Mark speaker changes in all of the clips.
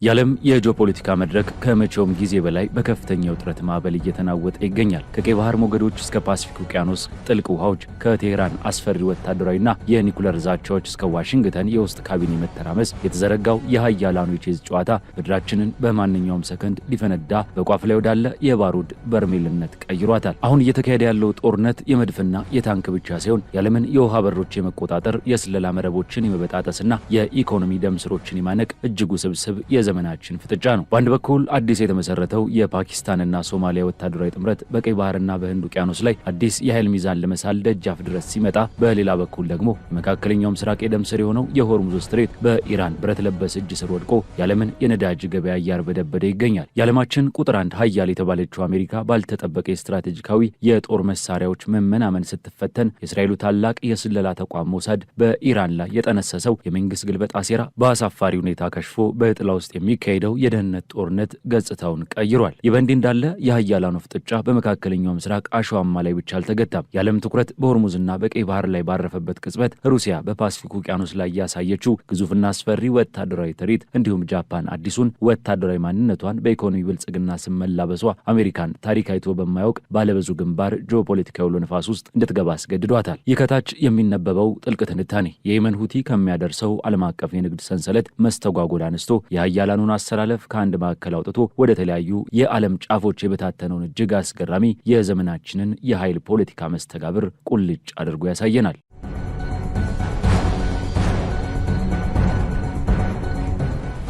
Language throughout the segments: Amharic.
Speaker 1: የዓለም የጂኦፖለቲካ መድረክ ከመቼውም ጊዜ በላይ በከፍተኛ ውጥረት ማዕበል እየተናወጠ ይገኛል። ከቀይ ባህር ሞገዶች እስከ ፓሲፊክ ውቅያኖስ ጥልቅ ውሃዎች፣ ከቴህራን አስፈሪ ወታደራዊና የኒኩለር ዛቻዎች እስከ ዋሽንግተን የውስጥ ካቢኔ መተራመስ የተዘረጋው የሀያላኑ የቼዝ ጨዋታ ምድራችንን በማንኛውም ሰከንድ ሊፈነዳ በቋፍ ላይ ወዳለ የባሩድ በርሜልነት ቀይሯታል። አሁን እየተካሄደ ያለው ጦርነት የመድፍና የታንክ ብቻ ሳይሆን የዓለምን የውሃ በሮች የመቆጣጠር የስለላ መረቦችን የመበጣጠስና የኢኮኖሚ ደም ስሮችን የማነቅ እጅግ ውስብስብ ዘመናችን ፍጥጫ ነው። በአንድ በኩል አዲስ የተመሰረተው የፓኪስታንና ሶማሊያ ወታደራዊ ጥምረት በቀይ ባህርና በህንድ ውቅያኖስ ላይ አዲስ የኃይል ሚዛን ለመሳል ደጃፍ ድረስ ሲመጣ፣ በሌላ በኩል ደግሞ የመካከለኛው ምስራቅ የደም ስር የሆነው የሆርሙዝ ስትሬት በኢራን ብረት ለበስ እጅ ስር ወድቆ የዓለምን የነዳጅ ገበያ እያርበደበደ ይገኛል። የዓለማችን ቁጥር አንድ ሀያል የተባለችው አሜሪካ ባልተጠበቀ የስትራቴጂካዊ የጦር መሳሪያዎች መመናመን ስትፈተን፣ የእስራኤሉ ታላቅ የስለላ ተቋም ሞሳድ በኢራን ላይ የጠነሰሰው የመንግስት ግልበጣ ሴራ በአሳፋሪ ሁኔታ ከሽፎ በጥላ ውስጥ የሚካሄደው የደህንነት ጦርነት ገጽታውን ቀይሯል። ይህ በእንዲህ እንዳለ የሀያላኑ ፍጥጫ በመካከለኛው ምስራቅ አሸዋማ ላይ ብቻ አልተገታም። የዓለም ትኩረት በሆርሙዝና በቀይ ባህር ላይ ባረፈበት ቅጽበት ሩሲያ በፓሲፊክ ውቅያኖስ ላይ ያሳየችው ግዙፍና አስፈሪ ወታደራዊ ትርኢት፣ እንዲሁም ጃፓን አዲሱን ወታደራዊ ማንነቷን በኢኮኖሚ ብልጽግና ስም መላበሷ አሜሪካን ታሪክ አይቶ በማያውቅ ባለብዙ ግንባር ጂኦፖለቲካዊ ውሎ ነፋስ ውስጥ እንድትገባ አስገድዷታል። ይህ ከታች የሚነበበው ጥልቅ ትንታኔ የየመን ሁቲ ከሚያደርሰው ዓለም አቀፍ የንግድ ሰንሰለት መስተጓጎል አንስቶ የሀያላኑን አሰላለፍ ከአንድ ማዕከል አውጥቶ ወደ ተለያዩ የዓለም ጫፎች የበታተነውን እጅግ አስገራሚ የዘመናችንን የኃይል ፖለቲካ መስተጋብር ቁልጭ አድርጎ ያሳየናል።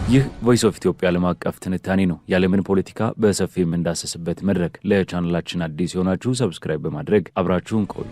Speaker 1: ይህ ቮይስ ኦፍ ኢትዮጵያ ዓለም አቀፍ ትንታኔ ነው። የዓለምን ፖለቲካ በሰፊው የምንዳሰስበት መድረክ። ለቻናላችን አዲስ የሆናችሁ ሰብስክራይብ በማድረግ አብራችሁን ቆዩ።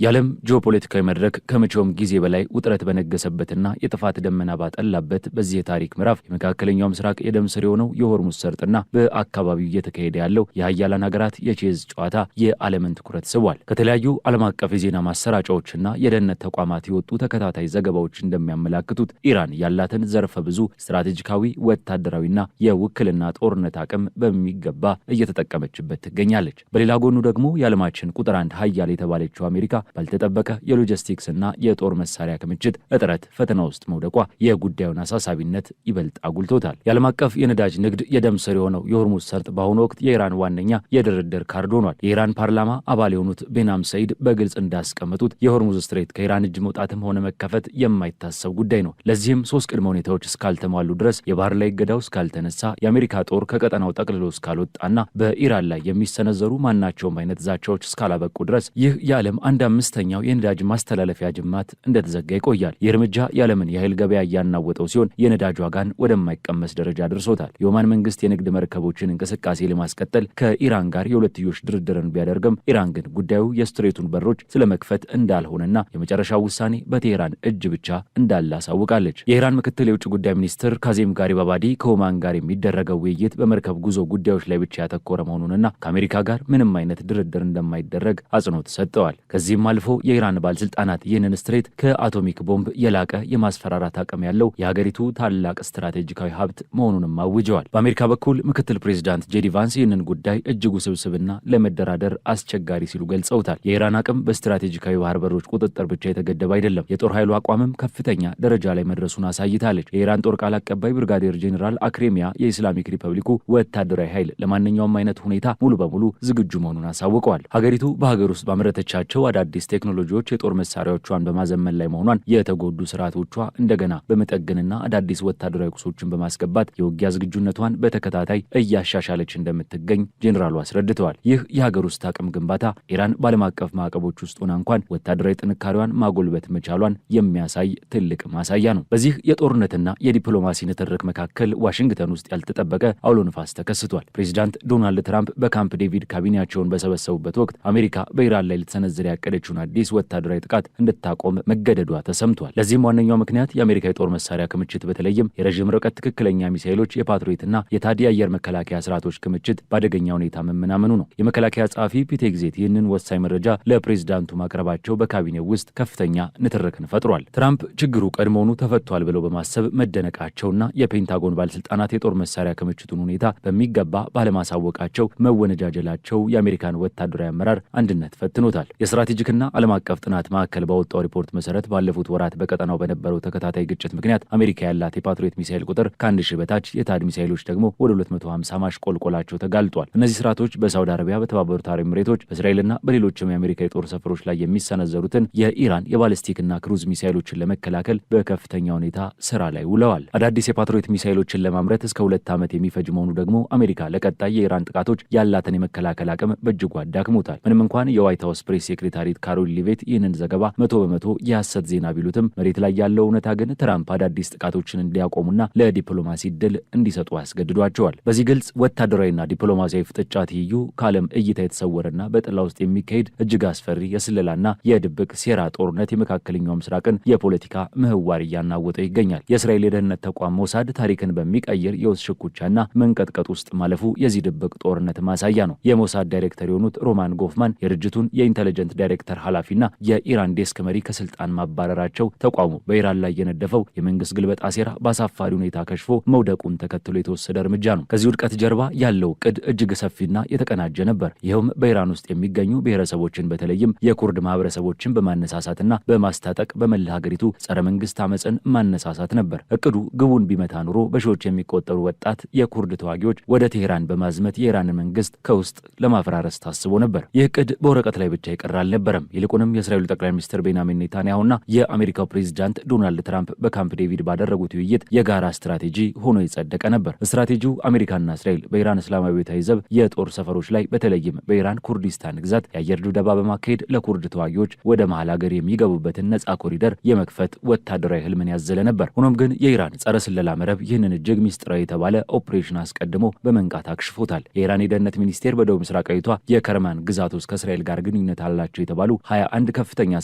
Speaker 1: የዓለም ጂኦፖለቲካዊ መድረክ ከመቼውም ጊዜ በላይ ውጥረት በነገሰበትና የጥፋት ደመና ባጠላበት በዚህ የታሪክ ምዕራፍ የመካከለኛው ምስራቅ የደም ስር የሆነው የሆርሙዝ ሰርጥና በአካባቢው እየተካሄደ ያለው የሀያላን ሀገራት የቼዝ ጨዋታ የዓለምን ትኩረት ስቧል። ከተለያዩ ዓለም አቀፍ የዜና ማሰራጫዎችና የደህንነት ተቋማት የወጡ ተከታታይ ዘገባዎች እንደሚያመላክቱት ኢራን ያላትን ዘርፈ ብዙ ስትራቴጂካዊ፣ ወታደራዊና የውክልና ጦርነት አቅም በሚገባ እየተጠቀመችበት ትገኛለች። በሌላ ጎኑ ደግሞ የዓለማችን ቁጥር አንድ ሀያል የተባለችው አሜሪካ ባልተጠበቀ የሎጂስቲክስ እና የጦር መሳሪያ ክምችት እጥረት ፈተና ውስጥ መውደቋ የጉዳዩን አሳሳቢነት ይበልጥ አጉልቶታል። የዓለም አቀፍ የነዳጅ ንግድ የደም ስር የሆነው የሆርሙዝ ሰርጥ በአሁኑ ወቅት የኢራን ዋነኛ የድርድር ካርድ ሆኗል። የኢራን ፓርላማ አባል የሆኑት ቤናም ሰይድ በግልጽ እንዳስቀመጡት የሆርሙዝ ስትሬት ከኢራን እጅ መውጣትም ሆነ መከፈት የማይታሰብ ጉዳይ ነው። ለዚህም 3 ቅድመ ሁኔታዎች እስካልተሟሉ ድረስ የባህር ላይ እገዳው እስካልተነሳ፣ የአሜሪካ ጦር ከቀጠናው ጠቅልሎ እስካልወጣና በኢራን ላይ የሚሰነዘሩ ማናቸውም አይነት ዛቻዎች እስካላበቁ ድረስ ይህ የዓለም አምስተኛው የነዳጅ ማስተላለፊያ ጅማት እንደተዘጋ ይቆያል። ይህ እርምጃ የዓለምን የኃይል ገበያ እያናወጠው ሲሆን የነዳጅ ዋጋን ወደማይቀመስ ደረጃ አድርሶታል። የኦማን መንግስት የንግድ መርከቦችን እንቅስቃሴ ለማስቀጠል ከኢራን ጋር የሁለትዮሽ ድርድርን ቢያደርግም ኢራን ግን ጉዳዩ የስትሬቱን በሮች ስለመክፈት እንዳልሆነና የመጨረሻው ውሳኔ በቴህራን እጅ ብቻ እንዳለ አሳውቃለች። የኢራን ምክትል የውጭ ጉዳይ ሚኒስትር ካዜም ጋሪባባዲ ከኦማን ጋር የሚደረገው ውይይት በመርከብ ጉዞ ጉዳዮች ላይ ብቻ ያተኮረ መሆኑንና ከአሜሪካ ጋር ምንም አይነት ድርድር እንደማይደረግ አጽንኦት ሰጥተዋል። ከዚህም አልፎ የኢራን ባለስልጣናት ይህንን ስትሬት ከአቶሚክ ቦምብ የላቀ የማስፈራራት አቅም ያለው የሀገሪቱ ታላቅ ስትራቴጂካዊ ሀብት መሆኑንም አውጀዋል። በአሜሪካ በኩል ምክትል ፕሬዚዳንት ጄዲ ቫንስ ይህንን ጉዳይ እጅግ ውስብስብና ለመደራደር አስቸጋሪ ሲሉ ገልጸውታል። የኢራን አቅም በስትራቴጂካዊ ባህር በሮች ቁጥጥር ብቻ የተገደበ አይደለም። የጦር ኃይሉ አቋምም ከፍተኛ ደረጃ ላይ መድረሱን አሳይታለች። የኢራን ጦር ቃል አቀባይ ብርጋዴር ጄኔራል አክሬሚያ የኢስላሚክ ሪፐብሊኩ ወታደራዊ ኃይል ለማንኛውም አይነት ሁኔታ ሙሉ በሙሉ ዝግጁ መሆኑን አሳውቀዋል። ሀገሪቱ በሀገር ውስጥ ባመረተቻቸው አዳዲስ ቴክኖሎጂዎች የጦር መሳሪያዎቿን በማዘመን ላይ መሆኗን፣ የተጎዱ ስርዓቶቿ እንደገና በመጠገንና አዳዲስ ወታደራዊ ቁሶችን በማስገባት የውጊያ ዝግጁነቷን በተከታታይ እያሻሻለች እንደምትገኝ ጄኔራሉ አስረድተዋል። ይህ የሀገር ውስጥ አቅም ግንባታ ኢራን በዓለም አቀፍ ማዕቀቦች ውስጥ ሆና እንኳን ወታደራዊ ጥንካሬዋን ማጎልበት መቻሏን የሚያሳይ ትልቅ ማሳያ ነው። በዚህ የጦርነትና የዲፕሎማሲ ንትርክ መካከል ዋሽንግተን ውስጥ ያልተጠበቀ አውሎ ንፋስ ተከስቷል። ፕሬዚዳንት ዶናልድ ትራምፕ በካምፕ ዴቪድ ካቢኔያቸውን በሰበሰቡበት ወቅት አሜሪካ በኢራን ላይ ልትሰነዝር ያቀደችውን አዲስ ወታደራዊ ጥቃት እንድታቆም መገደዷ ተሰምቷል። ለዚህም ዋነኛው ምክንያት የአሜሪካ የጦር መሳሪያ ክምችት በተለይም የረዥም ርቀት ትክክለኛ ሚሳኤሎች፣ የፓትሪዮትና የታዲ አየር መከላከያ ስርዓቶች ክምችት በአደገኛ ሁኔታ መመናመኑ ነው። የመከላከያ ጸሐፊ ፒት ሄግሴት ይህንን ወሳኝ መረጃ ለፕሬዝዳንቱ ማቅረባቸው በካቢኔው ውስጥ ከፍተኛ ንትርክን ፈጥሯል። ትራምፕ ችግሩ ቀድሞውኑ ተፈቷል ብለው በማሰብ መደነቃቸውና የፔንታጎን ባለስልጣናት የጦር መሳሪያ ክምችቱን ሁኔታ በሚገባ ባለማሳወቃቸው መወነጃጀላቸው የአሜሪካን ወታደራዊ አመራር አንድነት ፈትኖታል። የስትራቴጂክ የታሪክና ዓለም አቀፍ ጥናት ማዕከል ባወጣው ሪፖርት መሰረት ባለፉት ወራት በቀጠናው በነበረው ተከታታይ ግጭት ምክንያት አሜሪካ ያላት የፓትሪዮት ሚሳኤል ቁጥር ከ1000 በታች የታድ ሚሳኤሎች ደግሞ ወደ 250 ማሽቆልቆላቸው ተጋልጧል። እነዚህ ስርዓቶች በሳውዲ አረቢያ፣ በተባበሩት አረብ ኤሚሬቶች፣ በእስራኤልና በሌሎችም የአሜሪካ የጦር ሰፈሮች ላይ የሚሰነዘሩትን የኢራን የባሊስቲክና ክሩዝ ሚሳኤሎችን ለመከላከል በከፍተኛ ሁኔታ ስራ ላይ ውለዋል። አዳዲስ የፓትሪዮት ሚሳኤሎችን ለማምረት እስከ 2 ዓመት የሚፈጅ መሆኑ ደግሞ አሜሪካ ለቀጣይ የኢራን ጥቃቶች ያላትን የመከላከል አቅም በእጅጉ አዳክሞታል። ምንም እንኳን የዋይት ሀውስ ፕሬስ ሴክሬታሪት ካሮሊን ሊቬት ይህንን ዘገባ 100% የሐሰት ዜና ቢሉትም መሬት ላይ ያለው እውነታ ግን ትራምፕ አዳዲስ ጥቃቶችን እንዲያቆሙና ለዲፕሎማሲ ድል እንዲሰጡ ያስገድዷቸዋል። በዚህ ግልጽ ወታደራዊና ዲፕሎማሲያዊ ፍጥጫ ትይዩ ከዓለም እይታ የተሰወረና በጥላ ውስጥ የሚካሄድ እጅግ አስፈሪ የስለላና የድብቅ ሴራ ጦርነት የመካከለኛው ምስራቅን የፖለቲካ ምህዋር እያናወጠ ይገኛል። የእስራኤል የደህንነት ተቋም ሞሳድ ታሪክን በሚቀይር የውስጥ ሽኩቻና መንቀጥቀጥ ውስጥ ማለፉ የዚህ ድብቅ ጦርነት ማሳያ ነው። የሞሳድ ዳይሬክተር የሆኑት ሮማን ጎፍማን የድርጅቱን የኢንተለጀንት ዳይሬክተር ኃላፊና የኢራን ዴስክ መሪ ከስልጣን ማባረራቸው ተቋሙ በኢራን ላይ የነደፈው የመንግስት ግልበጣ ሴራ በአሳፋሪ ሁኔታ ከሽፎ መውደቁን ተከትሎ የተወሰደ እርምጃ ነው። ከዚህ ውድቀት ጀርባ ያለው እቅድ እጅግ ሰፊና የተቀናጀ ነበር። ይኸውም በኢራን ውስጥ የሚገኙ ብሔረሰቦችን በተለይም የኩርድ ማህበረሰቦችን በማነሳሳትና በማስታጠቅ በመላ ሀገሪቱ ጸረ መንግስት አመፅን ማነሳሳት ነበር። እቅዱ ግቡን ቢመታ ኑሮ በሺዎች የሚቆጠሩ ወጣት የኩርድ ተዋጊዎች ወደ ቴሄራን በማዝመት የኢራንን መንግስት ከውስጥ ለማፈራረስ ታስቦ ነበር። ይህ እቅድ በወረቀት ላይ ብቻ ይቀር አልነበረም። ይልቁንም የእስራኤሉ ጠቅላይ ሚኒስትር ቤንያሚን ኔታንያሁና የአሜሪካው ፕሬዚዳንት ዶናልድ ትራምፕ በካምፕ ዴቪድ ባደረጉት ውይይት የጋራ ስትራቴጂ ሆኖ የጸደቀ ነበር። ስትራቴጂው አሜሪካና እስራኤል በኢራን እስላማዊ ቤታዊ ዘብ የጦር ሰፈሮች ላይ በተለይም በኢራን ኩርዲስታን ግዛት የአየር ድብደባ በማካሄድ ለኩርድ ተዋጊዎች ወደ መሃል ሀገር የሚገቡበትን ነጻ ኮሪደር የመክፈት ወታደራዊ ህልምን ያዘለ ነበር። ሆኖም ግን የኢራን ጸረ ስለላ መረብ ይህንን እጅግ ሚስጥራዊ የተባለ ኦፕሬሽን አስቀድሞ በመንቃት አክሽፎታል። የኢራን የደህንነት ሚኒስቴር በደቡብ ምስራቃዊቷ የከርማን ግዛት ውስጥ ከእስራኤል ጋር ግንኙነት አላቸው የተባሉ 21 ከፍተኛ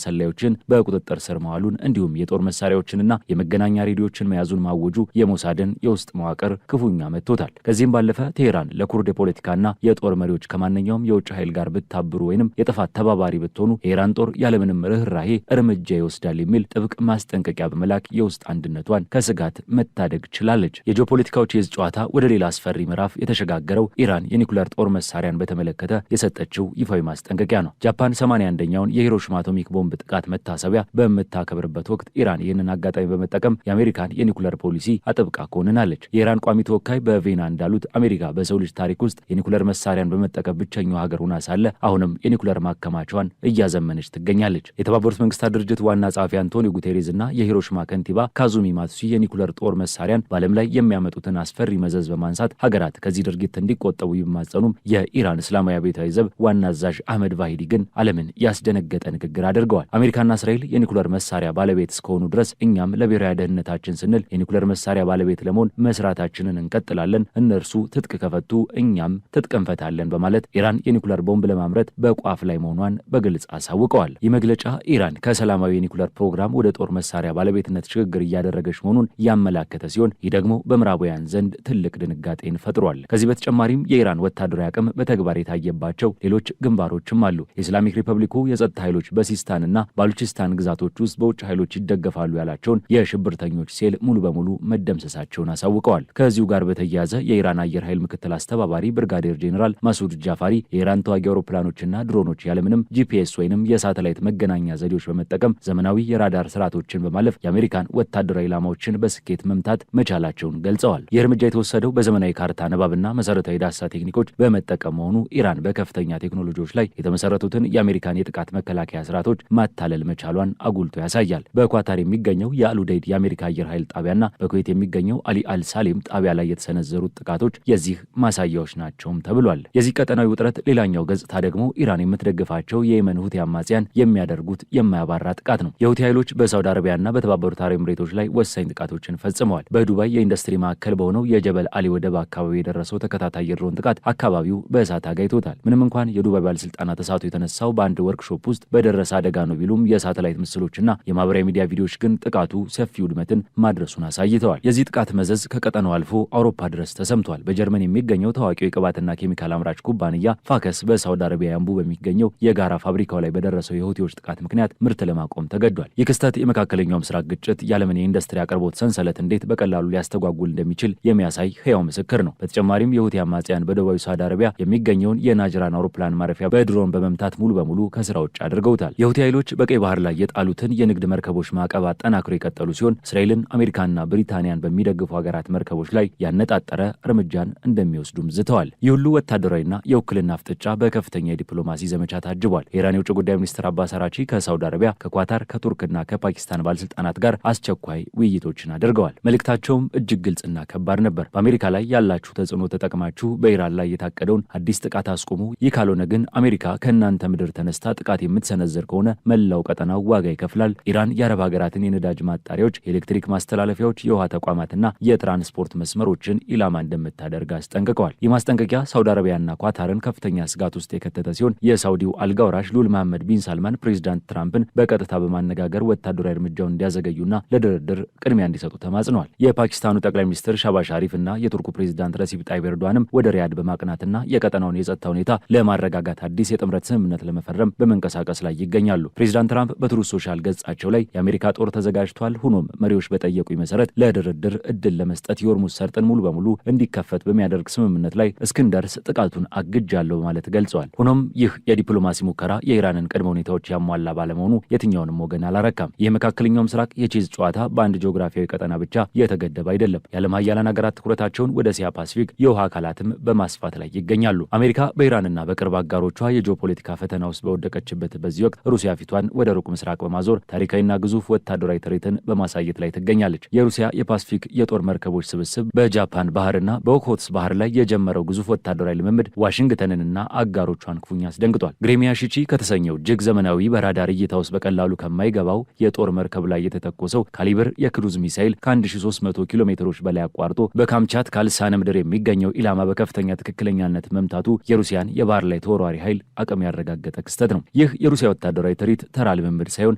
Speaker 1: ሰላዮችን በቁጥጥር ስር መዋሉን እንዲሁም የጦር መሳሪያዎችንና የመገናኛ ሬዲዮችን መያዙን ማወጁ የሞሳድን የውስጥ መዋቅር ክፉኛ መጥቶታል። ከዚህም ባለፈ ቴሄራን ለኩርድ የፖለቲካና የጦር መሪዎች ከማንኛውም የውጭ ኃይል ጋር ብታብሩ ወይንም የጥፋት ተባባሪ ብትሆኑ የኢራን ጦር ያለምንም ርህራሄ እርምጃ ይወስዳል የሚል ጥብቅ ማስጠንቀቂያ በመላክ የውስጥ አንድነቷን ከስጋት መታደግ ችላለች። የጂኦፖለቲካዎች የዝ ጨዋታ ወደ ሌላ አስፈሪ ምዕራፍ የተሸጋገረው ኢራን የኒኩሌር ጦር መሳሪያን በተመለከተ የሰጠችው ይፋዊ ማስጠንቀቂያ ነው። ጃፓን 81ኛውን የሂሮሺማ አቶሚክ ቦምብ ጥቃት መታሰቢያ በምታከብርበት ወቅት ኢራን ይህንን አጋጣሚ በመጠቀም የአሜሪካን የኒኩሌር ፖሊሲ አጥብቃ ኮንናለች። የኢራን ቋሚ ተወካይ በቬና እንዳሉት አሜሪካ በሰው ልጅ ታሪክ ውስጥ የኒኩሌር መሳሪያን በመጠቀም ብቸኛው ሀገር ሆና ሳለ አሁንም የኒኩሌር ማከማቿን እያዘመነች ትገኛለች። የተባበሩት መንግስታት ድርጅት ዋና ጸሐፊ አንቶኒዮ ጉቴሬዝ እና የሂሮሺማ ከንቲባ ካዙሚ ማትሱሺ የኒኩሌር ጦር መሳሪያን በዓለም ላይ የሚያመጡትን አስፈሪ መዘዝ በማንሳት ሀገራት ከዚህ ድርጊት እንዲቆጠቡ ቢማጸኑም የኢራን እስላማዊ አብዮታዊ ዘብ ዋና አዛዥ አህመድ ቫሂዲ ግን ዓለምን ያስደነገጠ ንግግር አድርገዋል። አሜሪካና እስራኤል የኒኩሌር መሳሪያ ባለቤት እስከሆኑ ድረስ እኛም ለብሔራዊ ደህንነታችን ስንል የኒኩሌር መሳሪያ ባለቤት ለመሆን መስራታችንን እንቀጥላለን፣ እነርሱ ትጥቅ ከፈቱ እኛም ትጥቅ እንፈታለን በማለት ኢራን የኒኩሌር ቦምብ ለማምረት በቋፍ ላይ መሆኗን በግልጽ አሳውቀዋል። ይህ መግለጫ ኢራን ከሰላማዊ የኒኩሌር ፕሮግራም ወደ ጦር መሳሪያ ባለቤትነት ሽግግር እያደረገች መሆኑን ያመላከተ ሲሆን ይህ ደግሞ በምዕራባውያን ዘንድ ትልቅ ድንጋጤን ፈጥሯል። ከዚህ በተጨማሪም የኢራን ወታደራዊ አቅም በተግባር የታየባቸው ሌሎች ግንባሮችም አሉ። የኢስላሚክ ሪፐብሊኩ የጸጥታ ኃይሎች በሲስታንና ባሉቺስታን ግዛቶች ውስጥ በውጭ ኃይሎች ይደገፋሉ ያላቸውን የሽብርተኞች ሴል ሙሉ በሙሉ መደምሰሳቸውን አሳውቀዋል። ከዚሁ ጋር በተያያዘ የኢራን አየር ኃይል ምክትል አስተባባሪ ብርጋዴር ጄኔራል ማሱድ ጃፋሪ የኢራን ተዋጊ አውሮፕላኖችና ድሮኖች ያለምንም ጂፒኤስ ወይንም የሳተላይት መገናኛ ዘዴዎች በመጠቀም ዘመናዊ የራዳር ስርዓቶችን በማለፍ የአሜሪካን ወታደራዊ ኢላማዎችን በስኬት መምታት መቻላቸውን ገልጸዋል። ይህ እርምጃ የተወሰደው በዘመናዊ ካርታ ንባብና መሰረታዊ ዳሰሳ ቴክኒኮች በመጠቀም መሆኑ ኢራን በከፍተኛ ቴክኖሎጂዎች ላይ የተመሰረቱትን የአሜሪካን የጥቃት መከላከያ ስርዓቶች ማታለል መቻሏን አጉልቶ ያሳያል። በኳታር የሚገኘው የአሉደይድ የአሜሪካ አየር ኃይል ጣቢያና በኩዌት የሚገኘው አሊ አልሳሌም ጣቢያ ላይ የተሰነዘሩት ጥቃቶች የዚህ ማሳያዎች ናቸውም ተብሏል። የዚህ ቀጠናዊ ውጥረት ሌላኛው ገጽታ ደግሞ ኢራን የምትደግፋቸው የየመን ሁቲ አማጽያን የሚያደርጉት የማያባራ ጥቃት ነው። የሁቲ ኃይሎች በሳውዲ አረቢያና በተባበሩት አረብ ኤሚሬቶች ላይ ወሳኝ ጥቃቶችን ፈጽመዋል። በዱባይ የኢንዱስትሪ ማዕከል በሆነው የጀበል አሊ ወደብ አካባቢ የደረሰው ተከታታይ የድሮን ጥቃት አካባቢው በእሳት አጋይቶታል። ምንም እንኳን የዱባይ ባለስልጣናት እሳቱ የተነሳው በአንድ ወርክሾፕ ውስጥ በደረሰ አደጋ ነው ቢሉም የሳተላይት ምስሎችና የማህበራዊ ሚዲያ ቪዲዮዎች ግን ጥቃቱ ሰፊ ውድመትን ማድረሱን አሳይተዋል። የዚህ ጥቃት መዘዝ ከቀጠናው አልፎ አውሮፓ ድረስ ተሰምቷል። በጀርመን የሚገኘው ታዋቂው የቅባትና ኬሚካል አምራች ኩባንያ ፋከስ በሳውዲ አረቢያ ያንቡ በሚገኘው የጋራ ፋብሪካው ላይ በደረሰው የሁቲዎች ጥቃት ምክንያት ምርት ለማቆም ተገዷል። ይህ ክስተት የመካከለኛው ምስራቅ ግጭት የዓለምን የኢንዱስትሪ አቅርቦት ሰንሰለት እንዴት በቀላሉ ሊያስተጓጉል እንደሚችል የሚያሳይ ሕያው ምስክር ነው። በተጨማሪም የሁቲ አማጽያን በደቡባዊ ሳውዲ አረቢያ የሚገኘውን የናጅራን አውሮፕላን ማረፊያ በድሮን በመምታት ሙሉ በሙሉ ከስራ ውጭ አድርገውታል። የሁቲ ኃይሎች በቀይ ባህር ላይ የጣሉትን የንግድ መርከቦች ማዕቀብ አጠናክሮ የቀጠሉ ሲሆን እስራኤልን፣ አሜሪካና ብሪታንያን በሚደግፉ ሀገራት መርከቦች ላይ ያነጣጠረ እርምጃን እንደሚወስዱም ዝተዋል። ይህ ሁሉ ወታደራዊና የውክልና ፍጥጫ በከፍተኛ የዲፕሎማሲ ዘመቻ ታጅቧል። የኢራን የውጭ ጉዳይ ሚኒስትር አባስ አራቺ ከሳውዲ አረቢያ፣ ከኳታር፣ ከቱርክና ከፓኪስታን ባለስልጣናት ጋር አስቸኳይ ውይይቶችን አድርገዋል። መልእክታቸውም እጅግ ግልጽና ከባድ ነበር። በአሜሪካ ላይ ያላችሁ ተጽዕኖ ተጠቅማችሁ በኢራን ላይ የታቀደውን አዲስ ጥቃት አስቆሙ። ይህ ካልሆነ ግን አሜሪካ ከእናንተ ምድር ተነስታ ጥቃት የምትሰነዝር ከሆነ መላው ቀጠናው ዋጋ ይከፍላል። ኢራን የአረብ ሀገራትን የነዳጅ ማጣሪያዎች፣ የኤሌክትሪክ ማስተላለፊያዎች፣ የውሃ ተቋማትና የትራንስፖርት መስመሮችን ኢላማ እንደምታደርግ አስጠንቅቀዋል። ይህ ማስጠንቀቂያ ሳውዲ አረቢያና ኳታርን ከፍተኛ ስጋት ውስጥ የከተተ ሲሆን የሳውዲው አልጋ ወራሽ ሉል መሐመድ ቢን ሳልማን ፕሬዚዳንት ትራምፕን በቀጥታ በማነጋገር ወታደራዊ እርምጃውን እንዲያዘገዩና ለድርድር ቅድሚያ እንዲሰጡ ተማጽነዋል። የፓኪስታኑ ጠቅላይ ሚኒስትር ሻባዝ ሻሪፍ እና የቱርኩ ፕሬዚዳንት ረሲብ ጣይብ ኤርዶዋንም ወደ ሪያድ በማቅናትና የቀጠናውን የጸጥታ ሁኔታ ለማረጋጋት አዲስ የጥምረት ስምምነት ለመፈረም በመንቀሳቀስ ላይ ይገኛሉ። ፕሬዚዳንት ትራምፕ በትሩዝ ሶሻል ገጻቸው ላይ የአሜሪካ ጦር ተዘጋጅቷል፣ ሆኖም መሪዎች በጠየቁኝ መሰረት ለድርድር እድል ለመስጠት የሆርሙዝ ሰርጥን ሙሉ በሙሉ እንዲከፈት በሚያደርግ ስምምነት ላይ እስክንደርስ ጥቃቱን አግጃለሁ ማለት ገልጸዋል። ሆኖም ይህ የዲፕሎማሲ ሙከራ የኢራንን ቅድመ ሁኔታዎች ያሟላ ባለመሆኑ የትኛውንም ወገን አላረካም። የመካከለኛው ምስራቅ የቼዝ ጨዋታ በአንድ ጂኦግራፊያዊ ቀጠና ብቻ የተገደበ አይደለም። የዓለም ሀያላን ሀገራት ትኩረታቸውን ወደ እስያ ፓሲፊክ የውሃ አካላትም በማስፋት ላይ ይገኛሉ። አሜሪካ በኢራንና በቅርብ አጋሮቿ የጂኦፖለቲካ ፈተና ውስጥ በወደቀችበት በዚህ ወቅት ሩሲያ ፊቷን ወደ ሩቅ ምስራቅ በማዞር ታሪካዊና ግዙፍ ወታደራዊ ትርኢትን በማሳየት ላይ ትገኛለች። የሩሲያ የፓሲፊክ የጦር መርከቦች ስብስብ በጃፓን ባህርና በኦኮትስ ባህር ላይ የጀመረው ግዙፍ ወታደራዊ ልምምድ ዋሽንግተንንና አጋሮቿን ክፉኛ አስደንግጧል። ግሬሚያ ሺቺ ከተሰኘው እጅግ ዘመናዊ በራዳር እይታ ውስጥ በቀላሉ ከማይገባው የጦር መርከብ ላይ የተተኮሰው ካሊበር የክሩዝ ሚሳይል ከ1300 ኪሎ ሜትሮች በላይ አቋርጦ በካምቻትካ ልሳነ ምድር የሚገኘው ኢላማ በከፍተኛ ትክክለኛነት መምታቱ የሩሲያን የባህር ላይ ተወርዋሪ ኃይል አቅም ያረጋገጠ ክስተት ነው። ይህ የሩሲያ ወታደራዊ ትርኢት ተራ ልምምድ ሳይሆን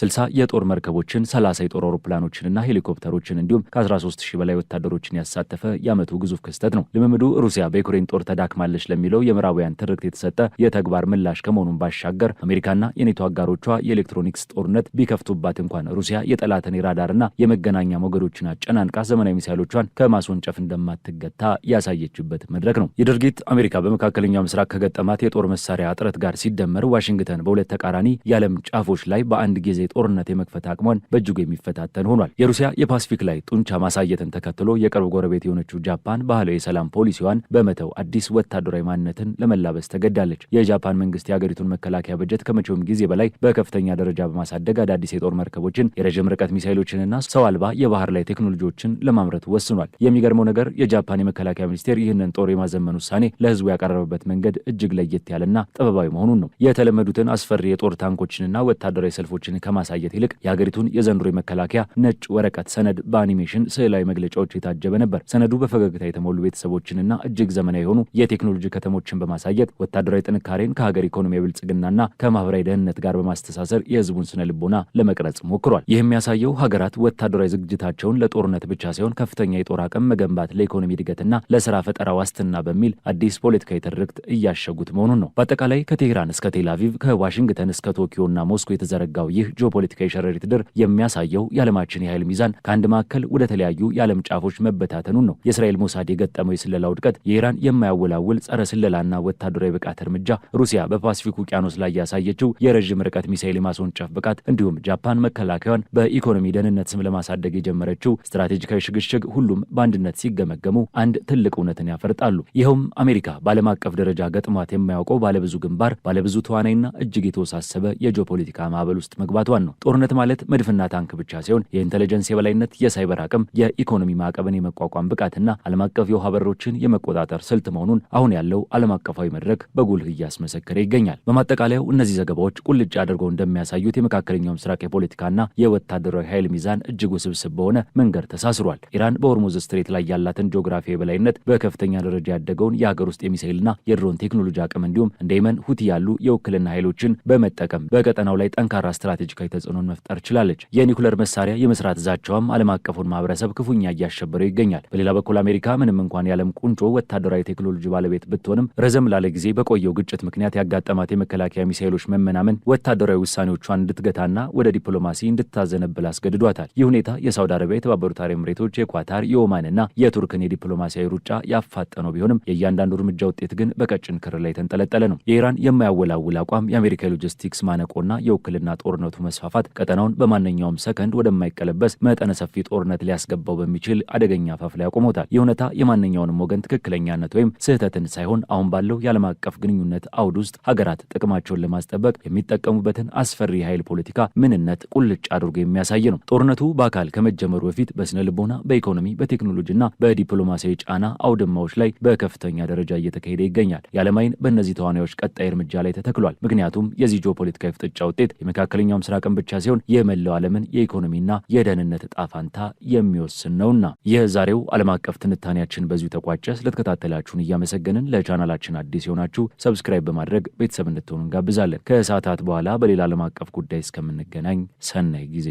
Speaker 1: 60 የጦር መርከቦችን፣ 30 የጦር አውሮፕላኖችንና ሄሊኮፕተሮችን እንዲሁም ከ13000 በላይ ወታደሮችን ያሳተፈ የዓመቱ ግዙፍ ክስተት ነው። ልምምዱ ሩሲያ በዩክሬን ጦር ተዳክማለች ለሚለው የምዕራባውያን ትርክት የተሰጠ የተግባር ምላሽ ከመሆኑን ባሻገር አሜሪካና የኔቶ አጋሮቿ የኤሌክትሮኒክስ ጦርነት ቢከፍቱባት እንኳን ሩሲያ የጠላትን የራዳርና የመገናኛ ሞገዶችን አጨናንቃ ዘመናዊ ሚሳይሎቿን ከማስወንጨፍ እንደማትገታ ያሳየችበት መድረክ ነው። ይህ ድርጊት አሜሪካ በመካከለኛው ምስራቅ ከገጠማት የጦር መሳሪያ እጥረት ጋር ሲደመር ዋሽንግተን በሁለት ተቃራኒ የዓለም ጫፎች ላይ በአንድ ጊዜ ጦርነት የመክፈት አቅሟን በእጅጉ የሚፈታተን ሆኗል። የሩሲያ የፓሲፊክ ላይ ጡንቻ ማሳየትን ተከትሎ የቅርብ ጎረቤት የሆነችው ጃፓን ባህላዊ የሰላም ፖሊሲዋን በመተው አዲስ ወታደራዊ ማንነትን ለመላበስ ተገዳለች። የጃፓን መንግስት የሀገሪቱን መከላከያ በጀት ከመቼውም ጊዜ በላይ በከፍተኛ ደረጃ በማሳደግ አዳዲስ የጦር መርከቦችን፣ የረዥም ርቀት ሚሳይሎችንና ሰው አልባ የባህር ላይ ቴክኖሎጂዎችን ለማምረት ወስኗል። የሚገርመው ነገር የጃፓን የመከላከያ ሚኒስቴር ይህንን ጦር የማዘመን ውሳኔ ለህዝቡ ያቀረበበት መንገድ እጅግ ለየት ያለና ጥበባዊ መሆኑን ነው። የተለመዱትን አስፈሪ የጦር ታንኮችንና ወታደራዊ ሰልፎችን ከማሳየት ይልቅ የሀገሪቱን የዘንድሮ የመከላከያ ነጭ ወረቀት ሰነድ በአኒሜሽን ስዕላዊ መግለጫዎች የታጀበ ነበር። ሰነዱ በፈገግታ የተሞሉ ቤተሰቦችንና እጅግ ዘመናዊ የሆኑ የቴክኖሎጂ ከተሞችን በማሳየት ወታደራዊ ጥንካሬን ከሀገር ኢኮኖሚ ብልጽግናና ከማህበራዊ ደህንነት ጋር በማስተሳሰር የህዝቡን ስነ ልቦና ለመቅረጽ ሞክሯል። ይህ የሚያሳየው ሀገራት ወታደራዊ ዝግጅታቸውን ለጦርነት ብቻ ሳይሆን ከፍተኛ የጦር አቅም መገንባት፣ ለኢኮኖሚ እድገትና ለስራ ፈጠራ ዋስትና በሚል አዲስ ፖለቲካዊ ትርክት እያሸጉት መሆኑን ነው። በአጠቃላይ ከቴህራን እስከ ቴል አቪቭ፣ ከዋሽንግተን እስከ ቶኪዮና ሞስኮ የተዘረጋው ይህ ጂኦፖለቲካዊ ሸረሪት ድር የሚያሳየው የዓለማችን የኃይል ሚዛን ከአንድ ማዕከል ወደ ተለያዩ የዓለም ጫፎች መበታተኑን ነው። የእስራኤል ሞሳድ የገጠመው የስለላ ውድቀት፣ የኢራን የማያወላውል ጸረ ስለላና ወታደራዊ ብቃት እርምጃ፣ ሩሲያ በፓሲፊክ ውቅያኖስ ላይ ያሳየችው የረዥም ርቀት ሚሳይል የማስወንጨፍ ብቃት፣ እንዲሁም ጃፓን መከላከያዋን በኢኮኖሚ ደህንነት ስም ለማሳደግ የጀመረችው ስትራቴጂካዊ ሽግሽግ ሁሉም በአንድነት ሲገመገሙ አንድ ትልቅ እውነትን ያፈርጣሉ። ይኸውም አሜሪካ በዓለም አቀፍ ደረጃ ገጥሟት የማያውቀው ባለብዙ ግንባር፣ ባለብዙ ተዋናይና እጅግ የተወሳሰበ የጂኦፖለቲካ ማዕበል ውስጥ መግባቷን ነው። ጦርነት ማለት መድፍና ታንክ ብቻ ሳይሆን የኢንቴሊጀንስ የበላይነት፣ የሳይበር አቅም፣ የኢኮኖሚ ማዕቀብን የመቋቋም ብቃትና ዓለም አቀፍ የውሃ በሮችን የመቆጣጠር ስልት መሆኑን አሁን ያለው ዓለም አቀፋዊ መድረክ በጉልህ እያስመሰከረ ይገኛል። በማጠቃለያው እነዚህ ዘገባዎች ቁልጭ አድርገው እንደሚያሳዩት የመካከለኛው ምስራቅ የፖለቲካና የወታደራዊ ኃይል ሚዛን እጅግ ውስብስብ በሆነ መንገድ ተሳስሯል። ኢራን በሆርሙዝ ስትሬት ላይ ያላትን ጂኦግራፊያዊ የበላይነት፣ በከፍተኛ ደረጃ ያደገውን የሀገር ውስጥ የሚሳይልና የድሮን ቴክኖሎጂ አቅም እንዲሁም እንደ የመን ሁቲ ያሉ የውክልና ኃይሎችን በመጠቀም በቀጠናው ላይ ጠንካራ ስትራቴጂካዊ ተጽዕኖን መፍጠር ችላለች። የኒኩለር መሳሪያ የመስራት ዛቻዋም ዓለም አቀፉን ማህበረሰብ ክፉኛ እያሸበረው ይገኛል። በሌላ በኩል አሜሪካ ምንም እንኳን የዓለም ቁንጮ ወታደራዊ ቴክኖሎጂ ባለቤት ብትሆንም ረዘም ላለ ጊዜ በቆየው ግጭት ምክንያት ያጋጠማት የመከላከያ ሚሳይሎች መመናመን ወታደራዊ ውሳኔዎቿን እንድትገታና ወደ ዲፕሎማሲ እንድታዘነብል አስገድዷታል። ይህ ሁኔታ የሳውዲ አረቢያ፣ የተባበሩት አረብ ኤምሬቶች፣ የኳታር፣ የኦማንና የቱርክን የዲፕሎማሲያዊ ሩጫ ያፋጠነው ቢሆንም የእያንዳንዱ እርምጃ ውጤት ግን በቀጭን ክር ላይ የተንጠለጠለ ነው። የኢራን የማያወላውል አቋም፣ የአሜሪካ የአሜሪካ ሎጂስቲክስ ማነቆና የውክልና ጦርነቱ መስፋፋት ቀጠናውን በማንኛውም ሰከንድ ወደማይቀለበስ መጠነ ሰፊ ጦርነት ሊያስገባው በሚችል አደገኛ አፋፍ ላይ ያቆሞታል። ይህ እውነታ የማንኛውንም ወገን ትክክለኛነት ወይም ስህተትን ሳይሆን አሁን ባለው የዓለም አቀፍ ግንኙነት አውድ ውስጥ ሀገራት ጥቅማቸውን ለማስጠበቅ የሚጠቀሙበትን አስፈሪ ኃይል ፖለቲካ ምንነት ቁልጭ አድርጎ የሚያሳይ ነው። ጦርነቱ በአካል ከመጀመሩ በፊት በስነ ልቦና፣ በኢኮኖሚ፣ በቴክኖሎጂና በዲፕሎማሲያዊ ጫና አውድማዎች ላይ በከፍተኛ ደረጃ እየተካሄደ ይገኛል። የዓለም ዓይን በእነዚህ ተዋናዮች ቀጣይ እርምጃ ላይ ተተክሏል። ምክንያቱም የዚህ ጂኦፖለቲካዊ ፍጥጫ ውጤት የመካከለኛው ምስራቅን ብቻ ሲሆን የመላው ዓለምን የኢኮኖሚና የደህንነት ዕጣ ፈንታ የሚወስን ነውና። የዛሬው ዓለም አቀፍ ትንታኔያችን በዚሁ ተቋጨ። ስለተከታተላችሁን እያመሰገንን ለቻናላችን አዲስ የሆናችሁ ሰብስክራይብ በማድረግ ቤተሰብ እንድትሆኑ እንጋብዛለን። ከሰዓታት በኋላ በሌላ ዓለም አቀፍ ጉዳይ እስከምንገናኝ ሰናይ ጊዜ